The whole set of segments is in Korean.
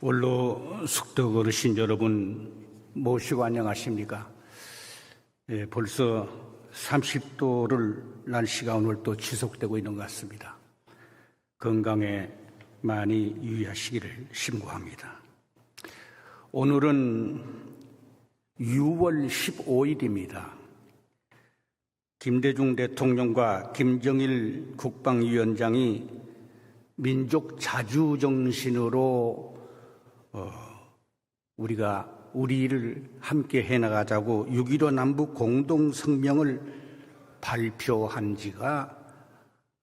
원로 숙덕 어르신 여러분 모시고 안녕하십니까? 벌써 30도를 날씨가 오늘 또 지속되고 있는 것 같습니다. 건강에 많이 유의하시기를 신고합니다. 오늘은 6월 15일입니다. 김대중 대통령과 김정일 국방위원장이 민족 자주정신으로 우리가 우리 일을 함께 해나가자고 6.15 남북 공동성명을 발표한 지가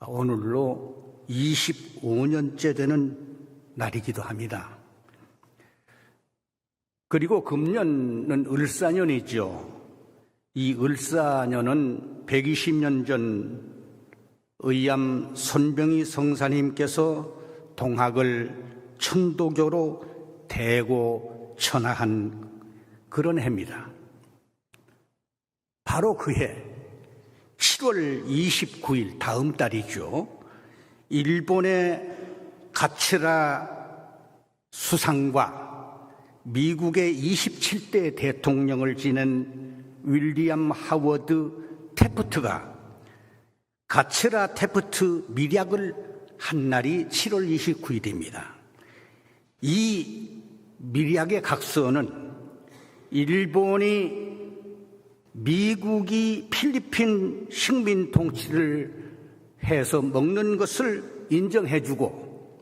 오늘로 25년째 되는 날이기도 합니다. 그리고 금년은 을사년이죠. 이 을사년은 120년 전 의암 손병희 성사님께서 동학을 천도교로 대고 천하한 그런 해입니다. 바로 그 해 7월 29일 다음 달이죠. 일본의 가츠라 수상과 미국의 27대 대통령을 지낸 윌리엄 하워드 태프트가 가츠라 태프트 밀약을 한 날이 7월 29일입니다. 이 밀약의 각서는 일본이 미국이 필리핀 식민 통치를 해서 먹는 것을 인정해주고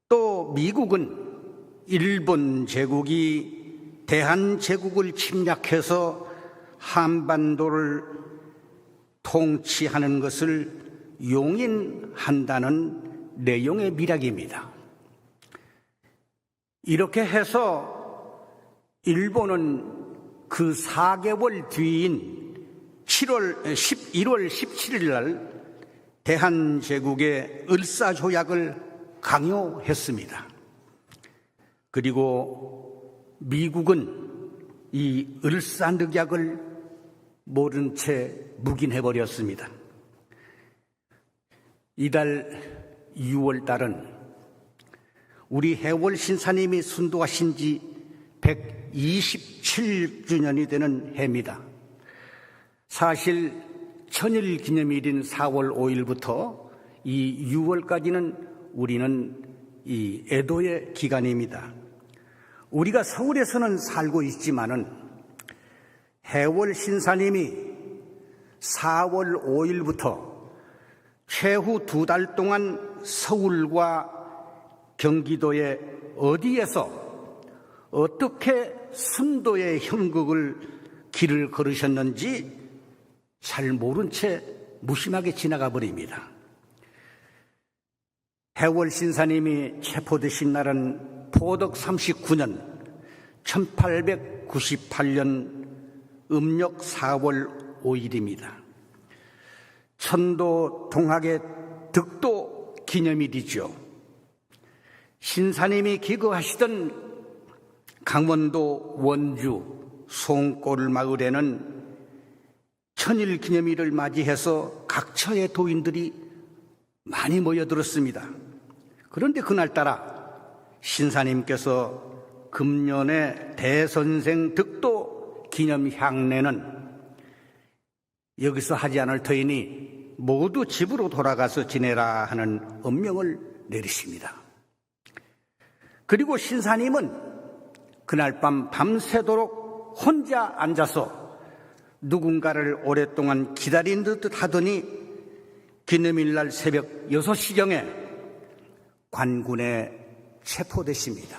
또 미국은 일본 제국이 대한제국을 침략해서 한반도를 통치하는 것을 용인한다는 내용의 밀약입니다. 이렇게 해서 일본은 그 4개월 뒤인 1월 17일 날 대한제국의 을사조약을 강요했습니다. 그리고 미국은 이 을사늑약을 모른 채 묵인해버렸습니다. 이달 6월 달은 우리 해월 신사님이 순도하신 지 127주년이 되는 해입니다. 사실 천일 기념일인 4월 5일부터 이 6월까지는 우리는 이 애도의 기간입니다. 우리가 서울에서는 살고 있지만은 해월 신사님이 4월 5일부터 최후 2달 동안 서울과 경기도의 어디에서 어떻게 순도의 형극을 길을 걸으셨는지 잘 모른 채 무심하게 지나가 버립니다. 해월 신사님이 체포되신 날은 포덕 39년 1898년 음력 4월 5일입니다. 천도 동학의 득도 기념일이죠. 신사님이 기거하시던 강원도 원주 송골 마을에는 천일 기념일을 맞이해서 각처의 도인들이 많이 모여들었습니다. 그런데 그날따라 신사님께서 금년의 대선생 득도 기념 향례는 여기서 하지 않을 터이니 모두 집으로 돌아가서 지내라 하는 엄명을 내리십니다. 그리고 신사님은 그날 밤 밤새도록 혼자 앉아서 누군가를 오랫동안 기다린 듯 하더니 기념일날 새벽 6시경에 관군에 체포되십니다.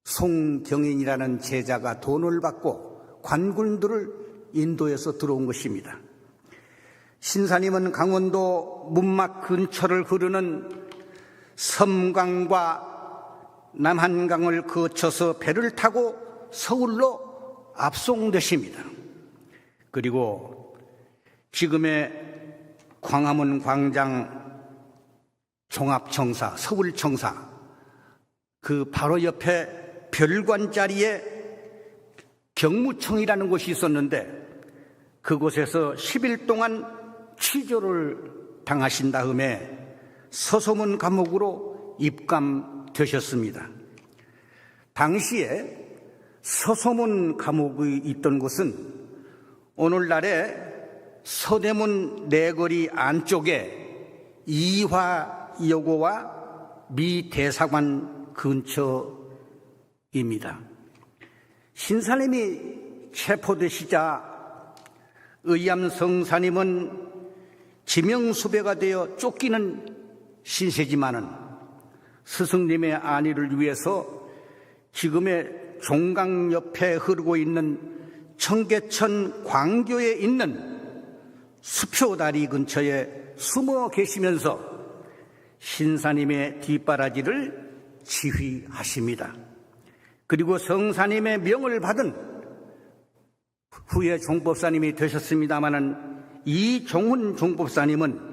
송경인이라는 제자가 돈을 받고 관군들을 인도해서 들어온 것입니다. 신사님은 강원도 문막 근처를 흐르는 섬강과 남한강을 거쳐서 배를 타고 서울로 압송되십니다. 그리고 지금의 광화문 광장 종합청사, 서울청사 그 바로 옆에 별관 자리에 경무청이라는 곳이 있었는데 그곳에서 10일 동안 취조를 당하신 다음에 서소문 감옥으로 입감되셨습니다. 당시에 서소문 감옥이 있던 곳은 오늘날의 서대문 내거리 안쪽에 이화여고와 미 대사관 근처입니다. 신사님이 체포되시자 의암 성사님은 지명수배가 되어 쫓기는 신세지만은 스승님의 안위를 위해서 지금의 종강 옆에 흐르고 있는 청계천 광교에 있는 수표다리 근처에 숨어 계시면서 신사님의 뒷바라지를 지휘하십니다. 그리고 성사님의 명을 받은 후에 종법사님이 되셨습니다마는 이 종훈 종법사님은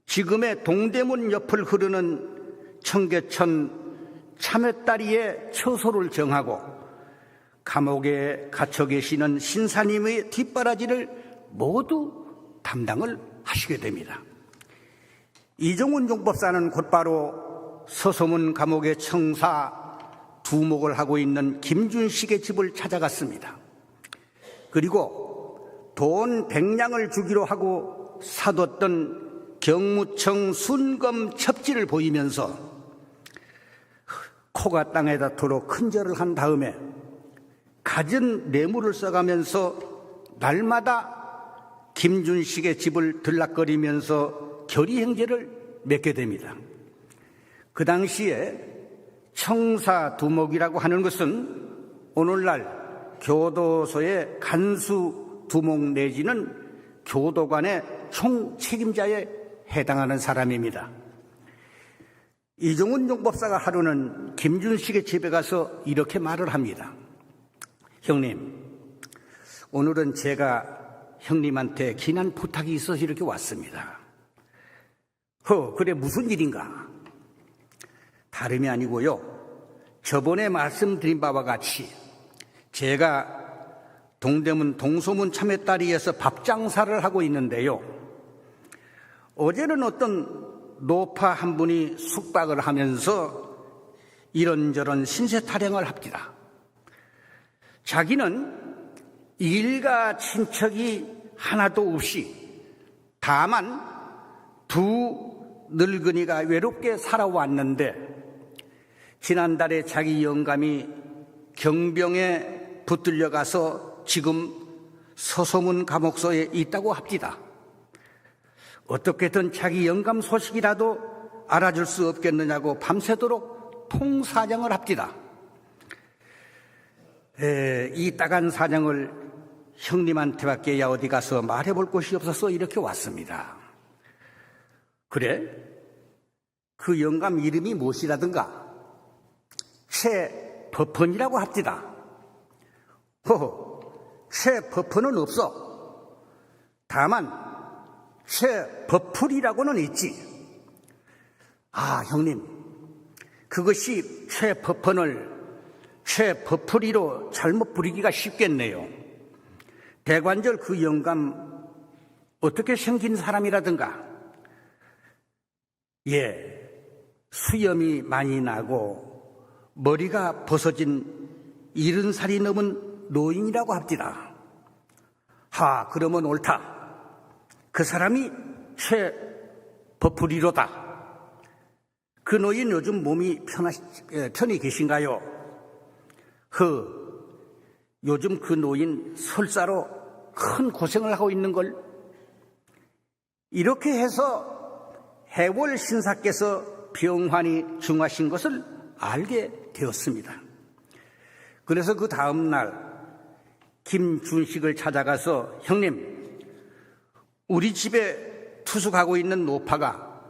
지금의 동대문 옆을 흐르는 청계천 참외다리에 처소를 정하고 감옥에 갇혀 계시는 신사님의 뒷바라지를 모두 담당을 하시게 됩니다. 이종훈 종법사는 곧바로 서소문 감옥의 청사 두목을 하고 있는 김준식의 집을 찾아갔습니다. 그리고 돈 100냥을 주기로 하고 사뒀던 경무청 순검 첩지를 보이면서 코가 땅에다 도로 큰절을 한 다음에 갖은 뇌물을 써가면서 날마다 김준식의 집을 들락거리면서 결의행제를 맺게 됩니다. 그 당시에 청사두목이라고 하는 것은 오늘날 교도소의 간수두목 내지는 교도관의 총책임자에 해당하는 사람입니다. 이종훈 종법사가 하루는 김준식의 집에 가서 이렇게 말을 합니다. 형님, 오늘은 제가 형님한테 긴한 부탁이 있어서 이렇게 왔습니다. 그래 무슨 일인가? 다름이 아니고요. 저번에 말씀드린 바와 같이 제가 동대문 동소문 참외다리에서 밥장사를 하고 있는데요. 어제는 어떤 노파 한 분이 숙박을 하면서 이런저런 신세 타령을 합니다. 자기는 일가 친척이 하나도 없이 다만 두 늙은이가 외롭게 살아왔는데 지난달에 자기 영감이 경병에 붙들려 가서 지금 서소문 감옥소에 있다고 합니다. 어떻게든 자기 영감 소식이라도 알아줄 수 없겠느냐고 밤새도록 통사정을 합니다. 이 따간 사정을 형님한테밖에 어디 가서 말해볼 곳이 없어서 이렇게 왔습니다. 그래? 그 영감 이름이 무엇이라든가? 최법헌이라고 합니다. 최법헌은 없어. 다만 최법풀이라고는 있지. 형님, 그것이 최법헌을 최법풀이로 잘못 부리기가 쉽겠네요. 대관절 그 영감 어떻게 생긴 사람이라든가? 수염이 많이 나고 머리가 벗어진 70살이 넘은 노인이라고 합니다. 그러면 옳다. 그 사람이 최법풀이로다. 그 노인 요즘 몸이 편히 계신가요? 요즘 그 노인 설사로 큰 고생을 하고 있는 걸. 이렇게 해서 해월 신사께서 병환이 중하신 것을 알게 되었습니다. 그래서 그 다음 날 김준식을 찾아가서 형님, 우리 집에 투숙하고 있는 노파가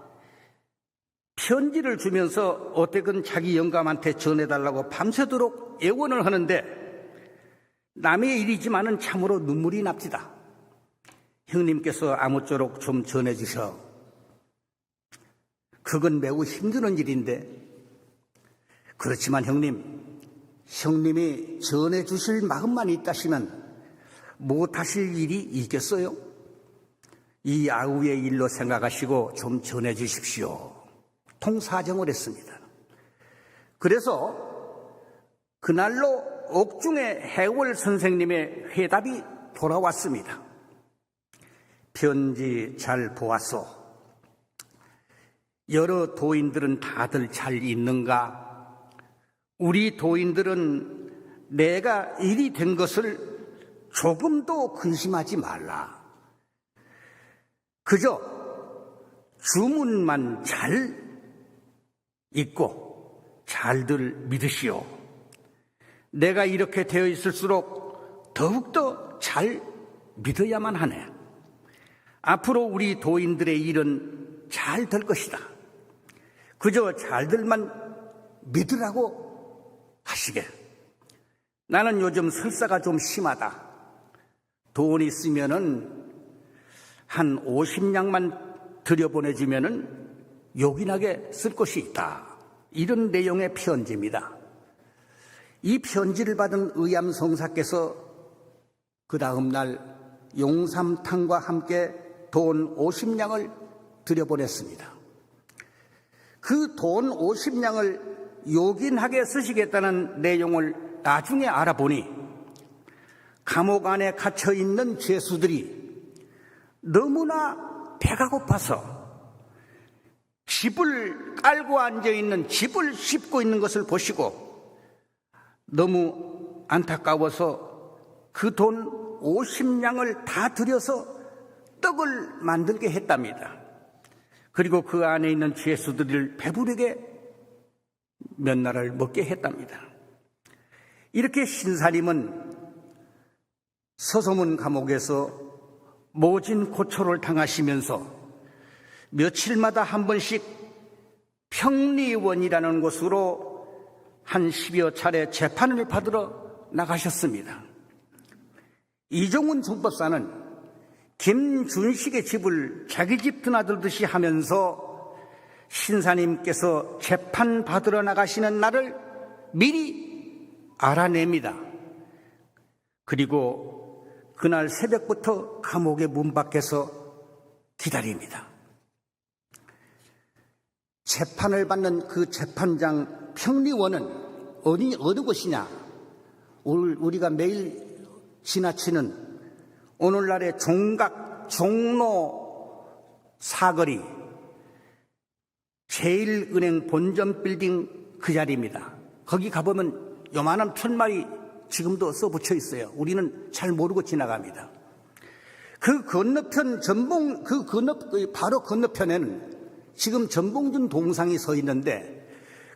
편지를 주면서 어떻게든 자기 영감한테 전해달라고 밤새도록 애원을 하는데 남의 일이지만은 참으로 눈물이 납니다. 형님께서 아무쪼록 좀 전해주셔. 그건 매우 힘드는 일인데. 그렇지만 형님, 형님이 전해주실 마음만 있다시면 못하실 일이 있겠어요? 이 아우의 일로 생각하시고 좀 전해주십시오. 통사정을 했습니다. 그래서 그날로 옥중의 해월 선생님의 회답이 돌아왔습니다. 편지 잘 보았소. 여러 도인들은 다들 잘 있는가? 우리 도인들은 내가 일이 된 것을 조금도 근심하지 말라. 그저 주문만 잘 읽고 잘들 믿으시오. 내가 이렇게 되어 있을수록 더욱더 잘 믿어야만 하네. 앞으로 우리 도인들의 일은 잘 될 것이다. 그저 잘들만 믿으라고 하시게. 나는 요즘 설사가 좀 심하다. 돈 있으면은 한 50냥만 들여보내주면은 요긴하게 쓸 것이 있다. 이런 내용의 편지입니다. 이 편지를 받은 의암성사께서 그 다음날 용삼탕과 함께 돈 50냥을 들여보냈습니다. 그 돈 50냥을 요긴하게 쓰시겠다는 내용을 나중에 알아보니 감옥 안에 갇혀있는 죄수들이 너무나 배가 고파서 집을 깔고 앉아있는 집을 씹고 있는 것을 보시고 너무 안타까워서 그 돈 50냥을 다 들여서 떡을 만들게 했답니다. 그리고 그 안에 있는 죄수들을 배부르게 몇 날을 먹게 했답니다. 이렇게 신사님은 서소문 감옥에서 모진 고초를 당하시면서 며칠마다 한 번씩 평리원이라는 곳으로 한 10여 차례 재판을 받으러 나가셨습니다. 이종훈 총법사는 김준식의 집을 자기 집 드나들듯이 하면서 신사님께서 재판 받으러 나가시는 날을 미리 알아냅니다. 그리고 그날 새벽부터 감옥의 문 밖에서 기다립니다. 재판을 받는 그 재판장 평리원은 어느 곳이냐? 우리가 매일 지나치는 오늘날의 종각, 종로 사거리 제일은행 본점 빌딩 그 자리입니다. 거기 가보면 요만한 편말이 지금도 써붙여 있어요. 우리는 잘 모르고 지나갑니다. 그 건너편 바로 건너편에는 지금 전봉준 동상이 서 있는데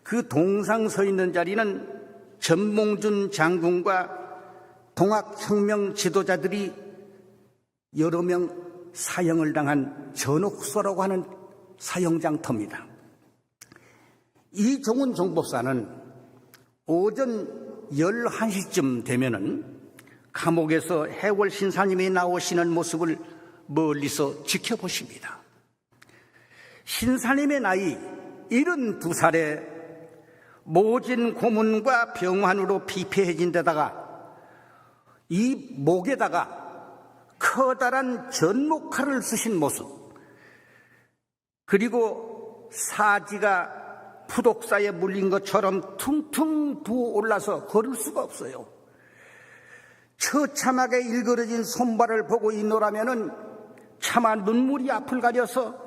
그 동상 서 있는 자리는 전봉준 장군과 동학혁명 지도자들이 여러 명 사형을 당한 전옥소라고 하는 사형장터입니다. 이종훈 종법사는 오전 11시쯤 되면은 감옥에서 해월 신사님이 나오시는 모습을 멀리서 지켜보십니다. 신사님의 나이 72살에 모진 고문과 병환으로 피폐해진 데다가 이 목에다가 커다란 전목칼을 쓰신 모습, 그리고 사지가 푸독사에 물린 것처럼 퉁퉁 부어올라서 걸을 수가 없어요. 처참하게 일그러진 손발을 보고 있노라면은 차마 눈물이 앞을 가려서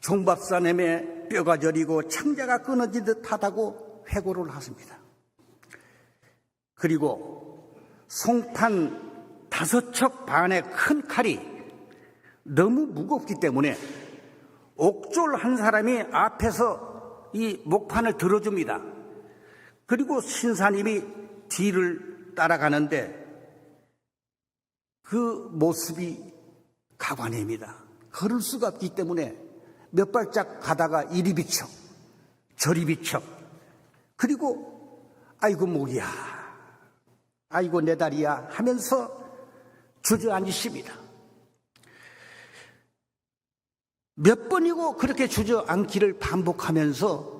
종밥사님의 뼈가 저리고 창자가 끊어진 듯하다고 회고를 하십니다. 그리고 송판 5척 반의 큰 칼이 너무 무겁기 때문에 옥졸 한 사람이 앞에서 이 목판을 들어줍니다. 그리고 신사님이 뒤를 따라가는데 그 모습이 가관입니다. 걸을 수가 없기 때문에 몇 발짝 가다가 이리 비쳐 저리 비쳐, 그리고 아이고 목이야, 아이고 내 다리야 하면서 주저앉으십니다. 몇 번이고 그렇게 주저앉기를 반복하면서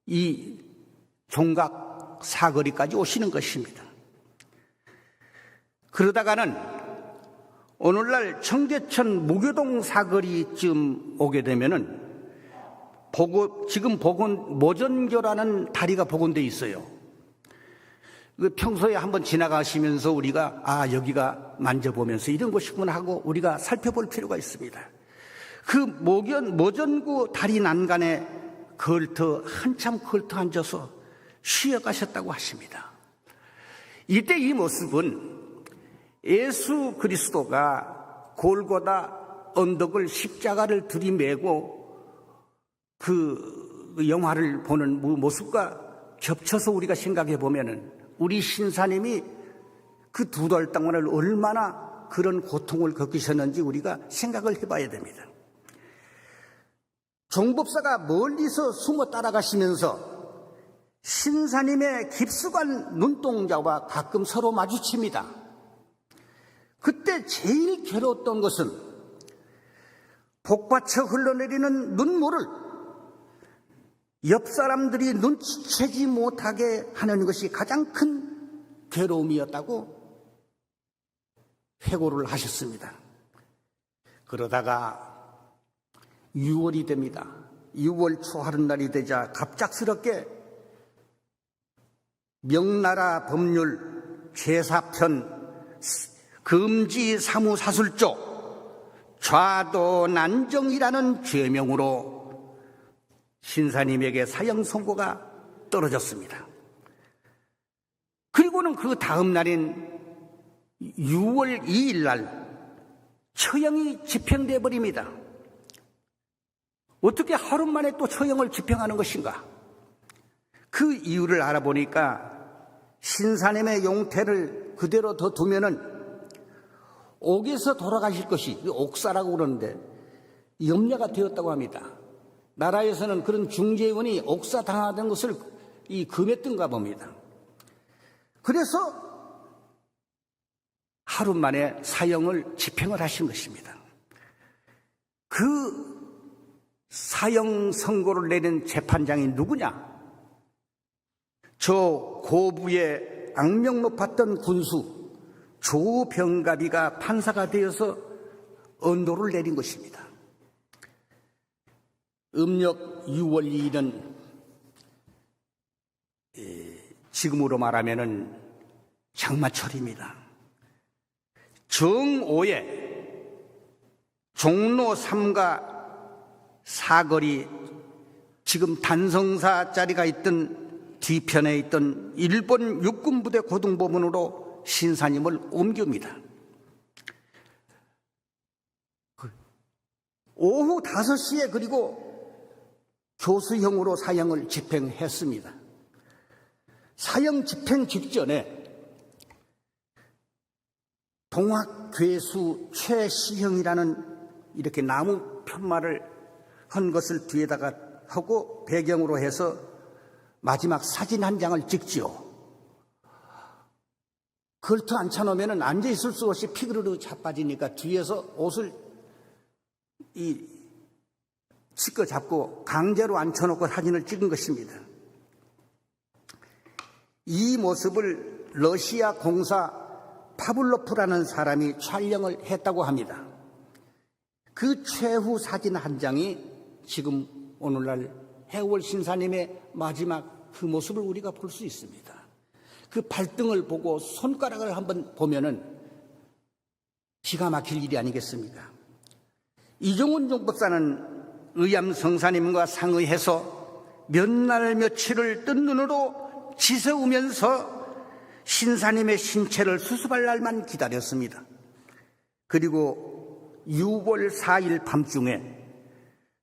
이 종각 사거리까지 오시는 것입니다. 그러다가는 오늘날 청계천 무교동 사거리쯤 오게 되면은 지금 모전교라는 다리가 복원되어 있어요. 평소에 한번 지나가시면서 우리가 여기가 만져보면서 이런 곳이구나 하고 우리가 살펴볼 필요가 있습니다. 그 모전구 다리 난간에 한참 걸터 앉아서 쉬어가셨다고 하십니다. 이때 이 모습은 예수 그리스도가 골고다 언덕을 십자가를 들이매고 그 영화를 보는 모습과 겹쳐서 우리가 생각해 보면은 우리 신사님이 그 2달 동안을 얼마나 그런 고통을 겪으셨는지 우리가 생각을 해봐야 됩니다. 종법사가 멀리서 숨어 따라가시면서 신사님의 깊숙한 눈동자와 가끔 서로 마주칩니다. 그때 제일 괴로웠던 것은 복받쳐 흘러내리는 눈물을 옆 사람들이 눈치채지 못하게 하는 것이 가장 큰 괴로움이었다고 회고를 하셨습니다. 그러다가 6월이 됩니다. 6월 초하룻날이 되자 갑작스럽게 명나라 법률 제4편 금지 사무사술조 좌도난정이라는 죄명으로 신사님에게 사형 선고가 떨어졌습니다. 그리고는 그 다음 날인 6월 2일 날 처형이 집행돼 버립니다. 어떻게 하루 만에 또 처형을 집행하는 것인가? 그 이유를 알아보니까 신사님의 용태를 그대로 더 두면은 옥에서 돌아가실 것이, 옥사라고 그러는데 염려가 되었다고 합니다. 나라에서는 그런 중재원이 옥사 당하던 것을 금했던가 봅니다. 그래서 하루 만에 사형을 집행을 하신 것입니다. 그 사형 선고를 내린 재판장이 누구냐? 저 고부의 악명 높았던 군수 조병갑이가 판사가 되어서 언도를 내린 것입니다. 음력 6월 2일은 지금으로 말하면은 장마철입니다. 정오에 종로 3가 사거리, 지금 단성사 자리가 있던 뒤편에 있던 일본 육군부대 고등법원으로 신사님을 옮깁니다. 오후 5시에 그리고 교수형으로 사형을 집행했습니다. 사형 집행 직전에 동학괴수 최시형이라는 이렇게 나무 편말을 한 것을 뒤에다가 하고 배경으로 해서 마지막 사진 한 장을 찍지요. 걸터 앉혀놓으면 앉아있을 수 없이 피그르르 자빠지니까 뒤에서 옷을 치켜 잡고 강제로 앉혀놓고 사진을 찍은 것입니다. 이 모습을 러시아 공사 파블로프라는 사람이 촬영을 했다고 합니다. 그 최후 사진 한 장이 지금 오늘날 해월 신사님의 마지막 그 모습을 우리가 볼 수 있습니다. 그 발등을 보고 손가락을 한번 보면은 기가 막힐 일이 아니겠습니까? 이종훈 종법사는 의암 성사님과 상의해서 몇 날 며칠을 뜬 눈으로 지새우면서 신사님의 신체를 수습할 날만 기다렸습니다. 그리고 6월 4일 밤중에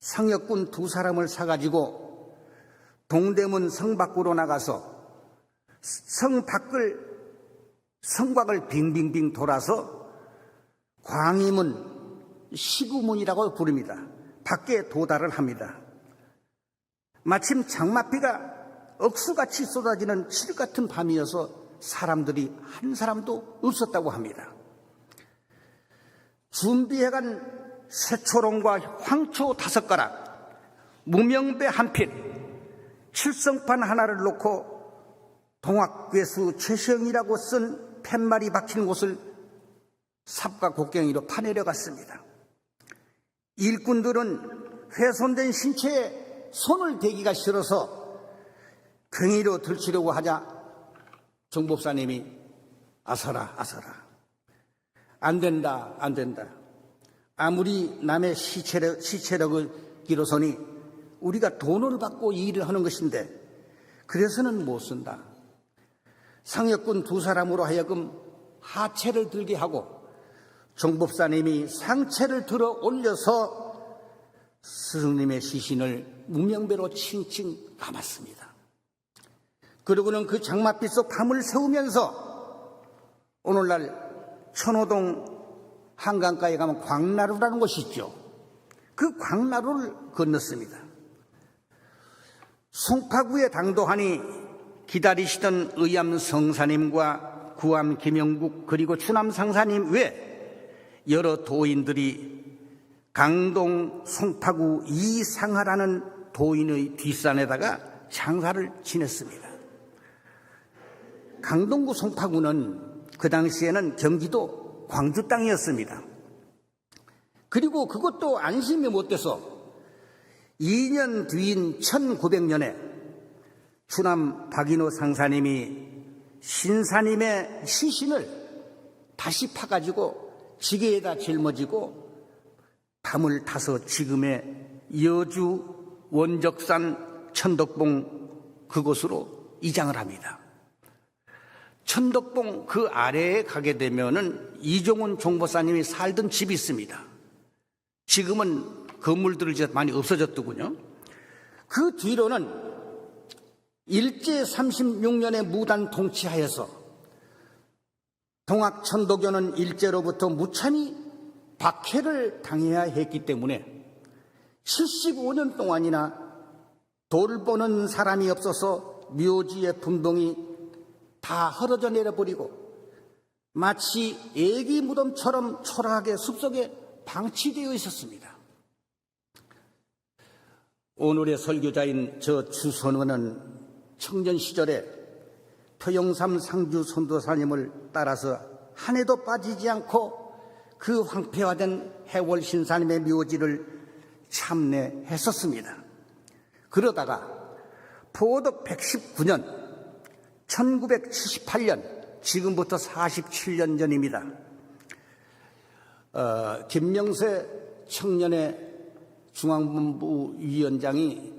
성역군 2사람을 사가지고 동대문 성 밖으로 나가서 성곽을 빙빙빙 돌아서 광희문, 시구문이라고 부릅니다. 밖에 도달을 합니다. 마침 장맛비가 억수같이 쏟아지는 칠 같은 밤이어서 사람들이 한 사람도 없었다고 합니다. 준비해간 새초롱과 황초 5가락, 무명배 한 필, 칠성판 하나를 놓고 동학괴수 최시영이라고 쓴 팻말이 박힌 옷을 삽과 곡괭이로 파내려 갔습니다. 일꾼들은 훼손된 신체에 손을 대기가 싫어서 괭이로 들치려고 하자 정법사님이 아서라 아서라, 안 된다 안 된다. 아무리 남의 시체력을 기로서니 우리가 돈을 받고 이 일을 하는 것인데 그래서는 못 쓴다. 상역군 두 사람으로 하여금 하체를 들게 하고 정법사님이 상체를 들어 올려서 스승님의 시신을 무명배로 칭칭 감았습니다. 그러고는 그 장맛빛 속 밤을 새우면서 오늘날 천호동 한강가에 가면 광나루라는 곳이 있죠. 그 광나루를 건넜습니다. 송파구에 당도하니 기다리시던 의암 성사님과 구암 김영국 그리고 추남 상사님 외 여러 도인들이 강동 송파구 이상하라는 도인의 뒷산에다가 장사를 지냈습니다. 강동구 송파구는 그 당시에는 경기도 광주 땅이었습니다. 그리고 그것도 안심이 못 돼서 2년 뒤인 1900년에 추남 박인호 상사님이 신사님의 시신을 다시 파가지고 지게에다 짊어지고 밤을 타서 지금의 여주 원적산 천덕봉 그곳으로 이장을 합니다. 천덕봉 그 아래에 가게 되면은 이종훈 종보사님이 살던 집이 있습니다. 지금은 건물들을 이제 많이 없어졌더군요. 그 뒤로는 일제 36년에 무단 통치하여서 동학천도교는 일제로부터 무참히 박해를 당해야 했기 때문에 75년 동안이나 돌보는 사람이 없어서 묘지의 분동이 다 헐어져 내려버리고 마치 애기 무덤처럼 초라하게 숲속에 방치되어 있었습니다. 오늘의 설교자인 저 주선원은 청년 시절에 표영삼 상주 선도사님을 따라서 한 해도 빠지지 않고 그 황폐화된 해월 신사님의 묘지를 참례했었습니다. 그러다가 포도 119년 1978년 지금부터 47년 전입니다. 김명세 청년의 중앙본부 위원장이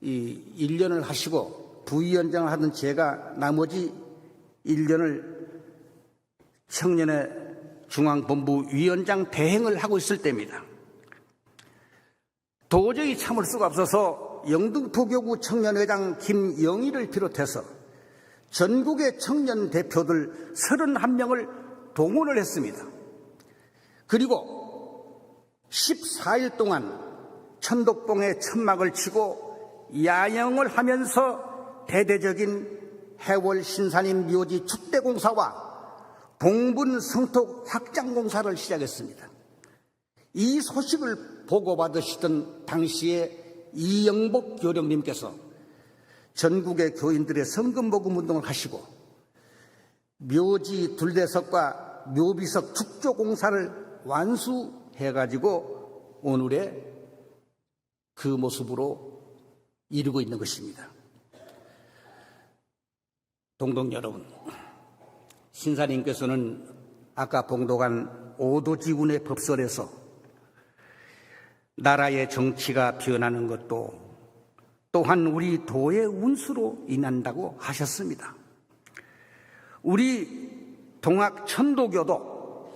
1년을 하시고 부위원장을 하던 제가 나머지 1년을 청년의 중앙본부 위원장 대행을 하고 있을 때입니다. 도저히 참을 수가 없어서 영등포교구 청년회장 김영희를 비롯해서 전국의 청년 대표들 31명을 동원을 했습니다. 그리고 14일 동안 천덕봉에 천막을 치고 야영을 하면서 대대적인 해월 신사님 묘지 축대공사와 봉분 성토 확장공사를 시작했습니다. 이 소식을 보고받으시던 당시에 이영복 교령님께서 전국의 교인들의 성금모금 운동을 하시고 묘지 둘대석과 묘비석 축조공사를 완수해가지고 오늘의 그 모습으로 이루고 있는 것입니다. 동동 여러분, 신사님께서는 아까 봉독한 오도지군의 법설에서 나라의 정치가 변하는 것도 또한 우리 도의 운수로 인한다고 하셨습니다. 우리 동학천도교도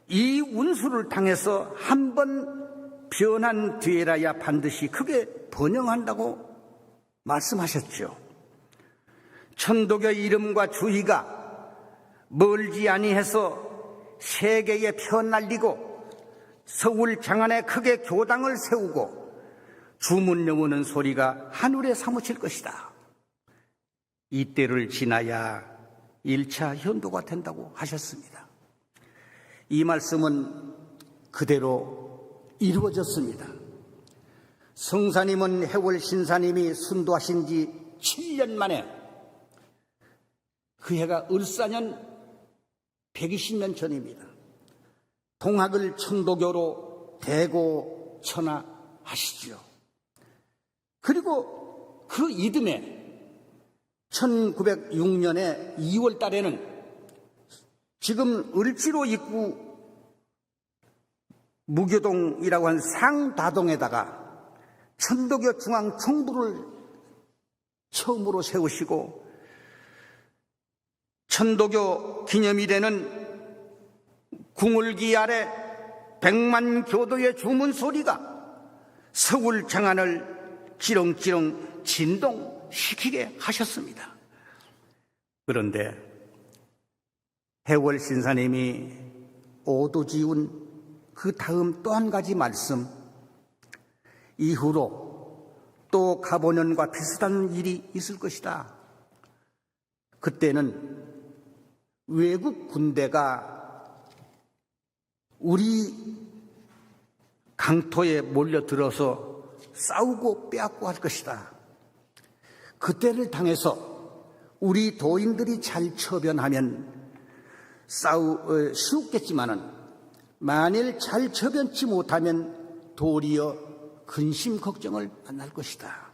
이 운수를 당해서 한번 변한 뒤에라야 반드시 크게 번영한다고 말씀하셨죠. 천도교 이름과 주의가 멀지 아니해서 세계에 펴날리고 서울 장안에 크게 교당을 세우고 주문 영우는 소리가 하늘에 사무칠 것이다. 이때를 지나야 1차 현도가 된다고 하셨습니다. 이 말씀은 그대로 이루어졌습니다. 성사님은 해월 신사님이 순도하신 지 7년 만에 그 해가 을사년 120년 전입니다. 동학을 천도교로 대고 천하하시지요. 그리고 그 이듬해 1906년에 2월 달에는 지금 을지로 입구 무교동이라고 한 상다동에다가 천도교 중앙 총부를 처음으로 세우시고 천도교 기념일에는 궁을기 아래 100만 교도의 주문 소리가 서울 장안을 지렁지렁 진동시키게 하셨습니다. 그런데 해월 신사님이 오도지운 그 다음 또 한 가지 말씀, 이후로 또 가보년과 비슷한 일이 있을 것이다. 그때는 외국 군대가 우리 강토에 몰려들어서 싸우고 빼앗고 할 것이다. 그때를 당해서 우리 도인들이 잘 처변하면 쉬웠겠지만은 만일 잘 처변치 못하면 도리어 근심 걱정을 만날 것이다.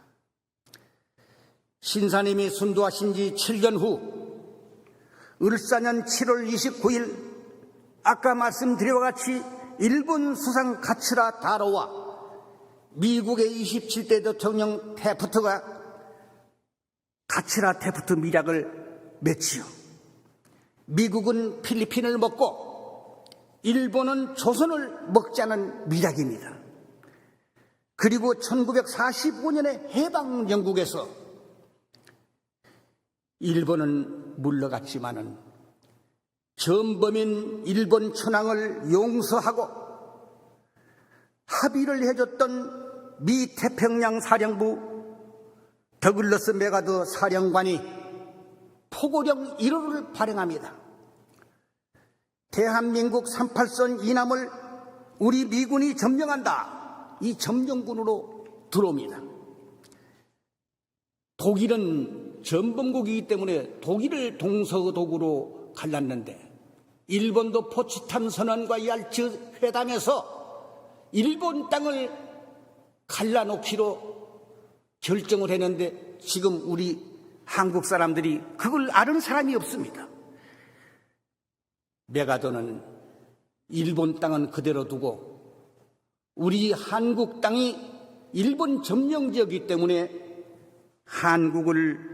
신사님이 순도하신 지 7년 후 을사년 7월 29일 아까 말씀드린 같이 일본 수상 가츠라 다로와 미국의 27대 대통령 테프트가 가츠라 테프트 밀약을 맺지요. 미국은 필리핀을 먹고 일본은 조선을 먹자는 밀약입니다. 그리고 1945년에 해방정국에서 일본은 물러갔지만은 전범인 일본 천황을 용서하고 합의를 해줬던 미 태평양 사령부 더글러스 메가더 사령관이 포고령 1호를 발행합니다. 대한민국 38선 이남을 우리 미군이 점령한다. 이 점령군으로 들어옵니다. 독일은 전범국이기 때문에 독일을 동서독으로 갈랐는데 일본도 포츠담 선언과 얄츠 회담에서 일본 땅을 갈라놓기로 결정을 했는데 지금 우리 한국 사람들이 그걸 아는 사람이 없습니다. 메가더는 일본 땅은 그대로 두고 우리 한국 땅이 일본 점령지역이기 때문에 한국을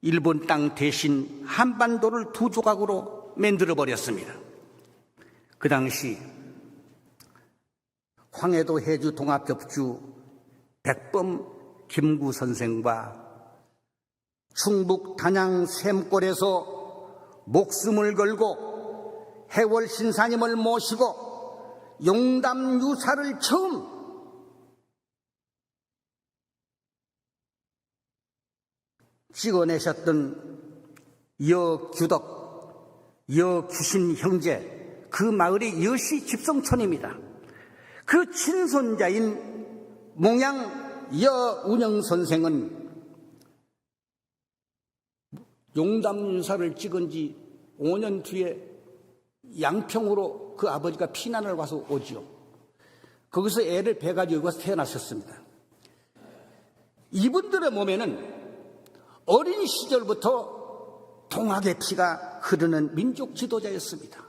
일본 땅 대신 한반도를 두 조각으로 만들어 버렸습니다. 그 당시 황해도 해주 동합협주 백범 김구 선생과 충북 단양 샘골에서 목숨을 걸고 해월 신사님을 모시고 용담 유사를 처음 찍어내셨던 여규덕, 여규신 형제, 그 마을이 여시 집성촌입니다. 그 친손자인 몽양 여운영 선생은 용담유사를 찍은 지 5년 뒤에 양평으로 그 아버지가 피난을 와서 오지요. 거기서 애를 배가지고 와서 태어나셨습니다. 이분들의 몸에는 어린 시절부터 동학의 피가 흐르는 민족 지도자였습니다.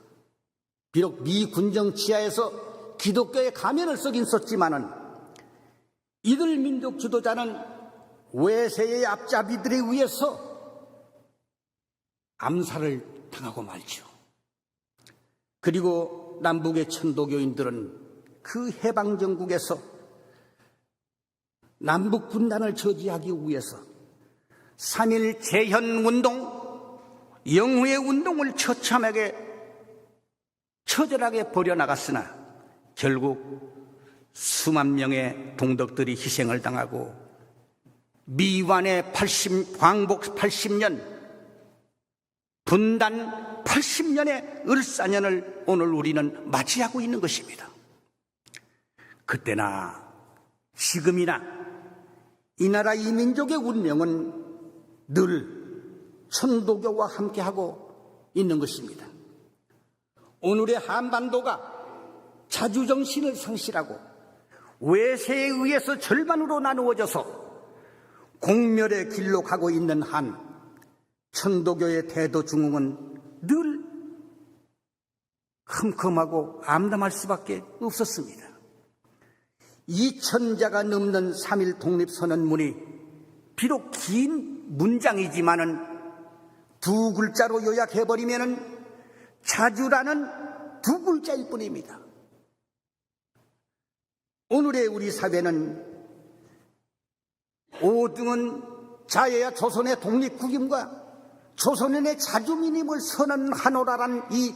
비록 미 군정 치하에서 기독교의 가면을 쓰긴 썼지만은 이들 민족 지도자는 외세의 앞잡이들에 의해서 암살을 당하고 말죠. 그리고 남북의 천도교인들은 그 해방정국에서 남북 분단을 저지하기 위해서 3.1 재현운동, 영후의 운동을 처절하게 벌여나갔으나 결국 수만 명의 동덕들이 희생을 당하고 미완의 광복 80년, 분단 80년의 을사년을 오늘 우리는 맞이하고 있는 것입니다. 그때나 지금이나 이 나라 이 민족의 운명은 늘 천도교와 함께하고 있는 것입니다. 오늘의 한반도가 자주정신을 상실하고 외세에 의해서 절반으로 나누어져서 공멸의 길로 가고 있는 한 천도교의 태도 중흥은 늘 컴컴하고 암담할 수밖에 없었습니다. 2000자가 넘는 3.1 독립선언문이 비록 긴 문장이지만은 두 글자로 요약해버리면은 자주라는 두 글자일 뿐입니다. 오늘의 우리 사회는 오등은 자여야 조선의 독립국임과 조선인의 자주민임을 선언하노라란 이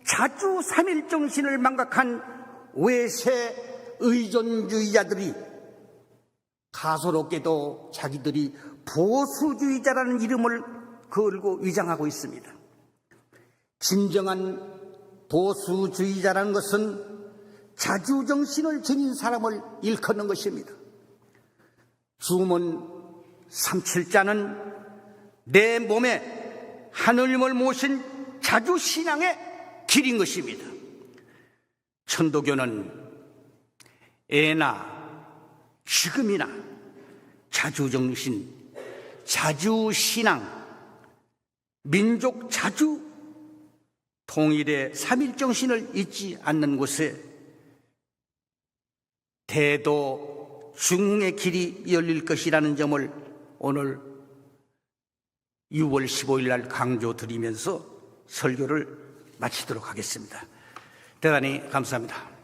자주 3.1 정신을 망각한 외세 의존주의자들이 가소롭게도 자기들이 보수주의자라는 이름을 걸고 위장하고 있습니다. 진정한 보수주의자라는 것은 자주정신을 지닌 사람을 일컫는 것입니다. 주문 37자는 내 몸에 하느님을 모신 자주신앙의 길인 것입니다. 천도교는 애나 지금이나 자주정신, 자주신앙, 민족 자주 통일의 3.1 정신을 잊지 않는 곳에 태도 중흥의 길이 열릴 것이라는 점을 오늘 6월 15일 날 강조드리면서 설교를 마치도록 하겠습니다. 대단히 감사합니다.